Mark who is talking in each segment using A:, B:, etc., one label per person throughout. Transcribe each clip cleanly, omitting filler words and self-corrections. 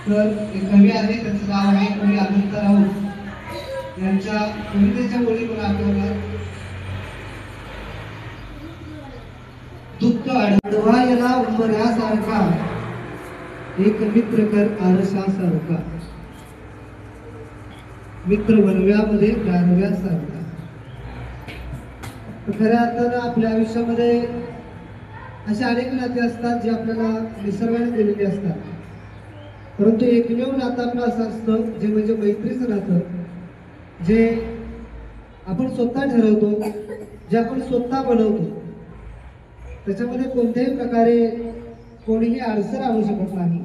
A: तर एक कवी आहे, त्याचं नाव आहे कवी अनंतराव यांच्या कवितेच्या ओळी मला आठवतात. दुःख अडवायला उंबऱ्यासारखा, एक मित्र कर आरशासारखा, मित्र वनव्यामध्ये गारव्यासारखा. खऱ्या अर्थानं आपल्या आयुष्यामध्ये अशा अनेक नाते असतात जे आपल्याला निसर्गाने दिलेली असतात, परंतु एकमेव नातं आपलं असं असतं जे म्हणजे मैत्रीचं नातं, जे आपण स्वतः ठरवतो, जे आपण स्वतः बनवतो. त्याच्यामध्ये कोणत्याही प्रकारे कोणीही अडसर आणू शकत नाही,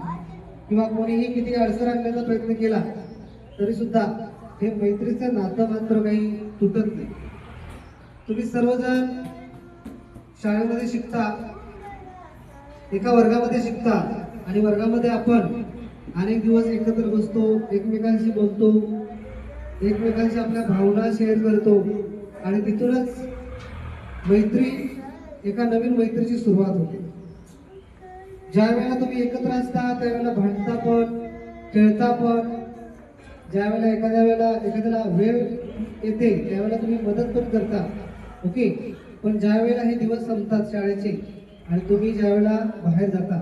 A: किंवा कोणीही किती अडसर आणण्याचा प्रयत्न केला तरी सुद्धा हे मैत्रीचं नातं मात्र काही तुटत नाही. तुम्ही सर्वजण शाळेमध्ये शिकता, एका वर्गामध्ये शिकता, आणि वर्गामध्ये आपण अनेक दिवस एकत्र बसतो, एकमेकांशी बोलतो, एकमेकांशी आपल्या भावना शेअर करतो, आणि तिथूनच मैत्री, एका नवीन मैत्रीची सुरुवात होते. ज्या वेळेला तुम्ही एकत्र असता त्यावेळेला भांडता पण, खेळता पण, ज्या वेळेला एखाद्याला वेळ येते त्यावेळेला तुम्ही मदत पण करता, ओके. पण ज्या वेळेला हे दिवस संपतात शाळेचे आणि तुम्ही ज्या वेळेला बाहेर जाता,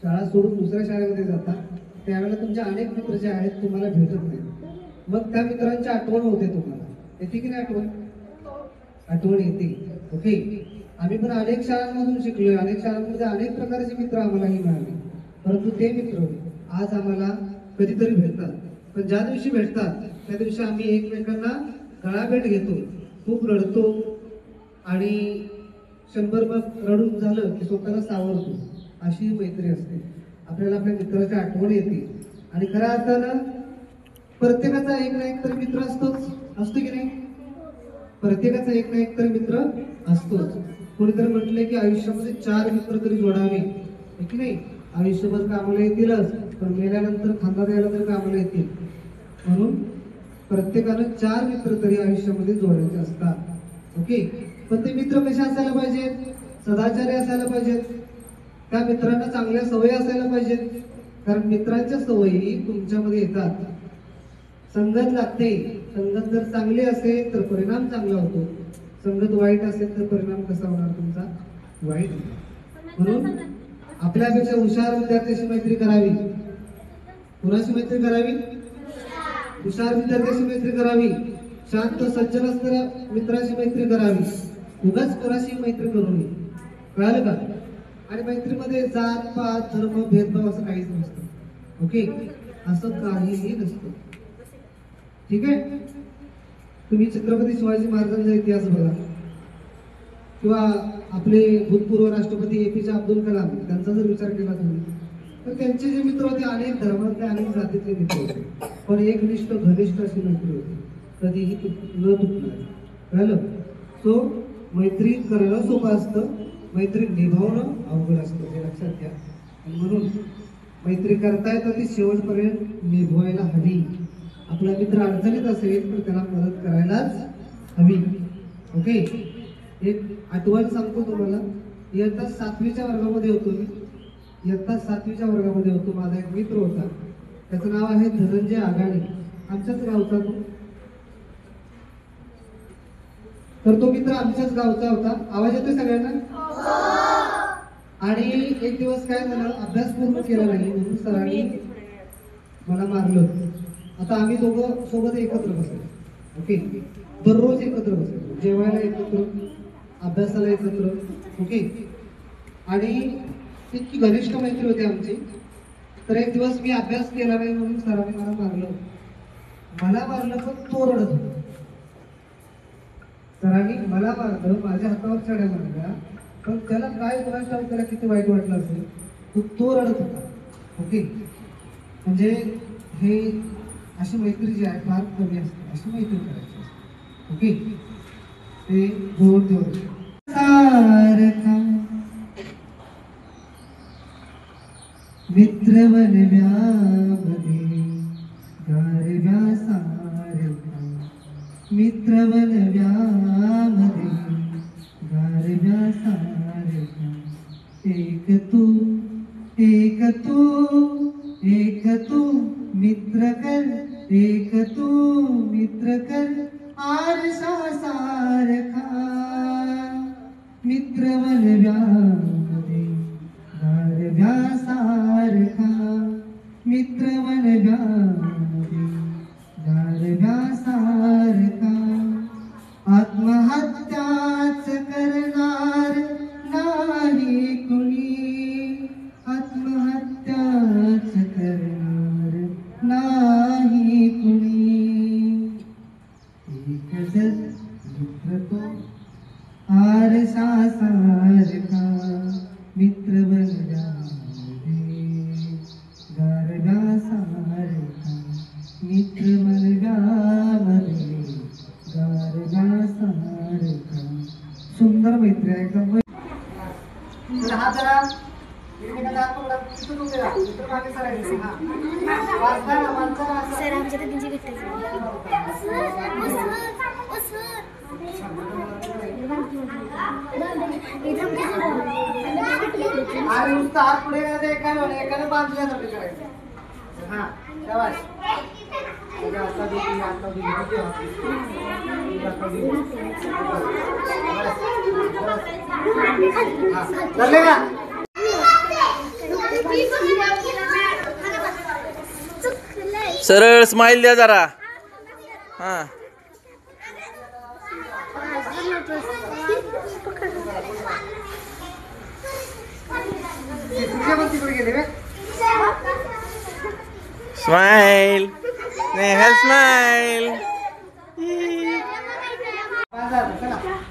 A: शाळा सोडून दुसऱ्या शाळेमध्ये जाता, त्यावेळेला तुमचे अनेक मित्र जे आहेत तुम्हाला भेटत नाही. मग त्या मित्रांची आठवण होते तुम्हाला. येते की नाही आठवण? आठवण येते, ओके. आम्ही पण अनेक शाळांमधून शिकलोय, अनेक शाळांमध्ये अनेक प्रकारचे मित्र आम्हालाही मिळाले, परंतु ते मित्र आज आम्हाला कधीतरी भेटतात. पण ज्या दिवशी भेटतात त्या दिवशी आम्ही एकमेकांना गळाभेट घेतो, खूप रडतो, आणि 100 मग रडून झालं की स्वतःला सावरतो. अशी मैत्री असते. आपल्याला आपल्या मित्राची आठवण येते. आणि खऱ्या अर्थानं प्रत्येकाचा एक ना एक तरी मित्र असतो की नाही? प्रत्येकाचा एक ना एक तरी मित्र असतोच. कोणीतरी म्हटले की आयुष्यामध्ये 4 मित्र तरी जोडावे, की नाही? आयुष्यभर कामाला येतीलच, पण मेल्यानंतर खांदा द्यायला तरी कामाला येतील. म्हणून प्रत्येकानं 4 मित्र तरी आयुष्यामध्ये जोडायचे असतात, ओके. पण ते मित्र कसे असायला पाहिजेत? सदाचारी असायला पाहिजेत. त्या मित्रांना चांगल्या सवयी असायला पाहिजेत, कारण मित्रांच्या सवयी तुमच्यामध्ये येतात. संगत लागते. संगत जर चांगली असेल तर परिणाम चांगला होतो, संगत वाईट असेल तर परिणाम कसा होणार तुमचा? वाईट. म्हणून आपल्यापेक्षा हुशार विद्यार्थ्याशी मैत्री करावी. कुणाशी मैत्री करावी? हुशार विद्यार्थ्याशी मैत्री करावी. शांत सज्जन असणाऱ्या मित्राशी मैत्री करावी. उगाच कोणाशी मैत्री करू नये. कळालं का? आणि मैत्रीमध्ये जात पात धर्म भेदभाव असं काहीच नसतं, ओके. असं काहीही नसतं, ठीक आहे. तुम्ही छत्रपती शिवाजी महाराजांचा इतिहास बघा, किंवा आपले भूतपूर्व राष्ट्रपती APJ अब्दुल कलाम, त्यांचा जर विचार केला तुम्ही, तर त्यांचे जे मित्र होते अनेक धर्मातले, अनेक जातीतले मित्र होते, पण एकनिष्ठ घनिष्ठ अशी मैत्री होती, कधीही न तुटणार. कळलं? सो मैत्री करणं सोपं असतं, मैत्री निभावणं अवघड असतं, हे लक्षात घ्या. म्हणून मैत्री करता येतं ती शेवटपर्यंत निभवायला हवी. आपला मित्र अडचणीत असेल तर त्याला मदत करायलाच हवी, ओके. एक आठवण सांगतो तुम्हाला. इयत्ता 7वीच्या वर्गामध्ये होतो मी. इयत्ता 7वीच्या वर्गामध्ये होतो. माझा एक मित्र होता, त्याचं नाव आहे धनंजय आघाणे, आमच्याच गावचा तो. तर तो मित्र आमच्याच गावचा होता. आवाज येतोय सगळ्यांना? आणि एक दिवस काय झालं, अभ्यास पूर्ण केला नाही म्हणून सरांनी मला मारलं. आता आम्ही दोघं सोबत एकत्र बसायचो, ओके. दररोज एकत्र बसायचो, जेवायला एकत्र, अभ्यासाला एकत्र, ओके. आणि इतकी घनिष्ठ मैत्री होती आमची. तर एक दिवस मी अभ्यास केला नाही म्हणून सरांनी मला मारलं. पण तो रडत होता. सरांनी मला मारलं, माझ्या हातावर छड्या मारल्या, पण त्याला काय कोणाच ठाऊक, त्याला किती वाईट वाटलं असेल, तो रडत होता, ओके. म्हणजे हे अशी मैत्री जी आहे फार कमी असते, अशी मैत्री करायची असते, ओके. ते जोर देऊन सारखा मित्र वनव्यामध्ये गारव्या सारखा, मित्र वनव्यामध्ये गारव्या सारखा, एक तू एक तू मित्र कर, एक तू मित्र कर आरसा सारखा, मित्र बनव्यामध्ये गारव्या सारखा, मित्र बनव्यामध्ये गारव्या सारखा, आत्महत्याच करणार नाही कुणी, आत्महत्याच करणार नाही कुणी, एक जर मित्र तो आरसा सारखा, मित्र बनव्यामध्ये गारव्या सारखा, मित्र बनव्यामध्ये गारव्या सारखा. सुंदर मैत्री आहे एकदम. हा जरा एकमेकांचा हात पकडा, तिथून उभे राहा, मित्र मागे सरायचे. हा वाजता ना माणसाला
B: सर आमच्या तर तुमची गिट्टी
A: आणि नुसतं हात पुढे करायचं, एकाने बांधल्यासारखं करायचं. हा शाबास. आता देखील आता धरले का?
C: सरळ स्माइल द्या जरा. हा स्माइल, स्नेहल स्माइल.
A: चला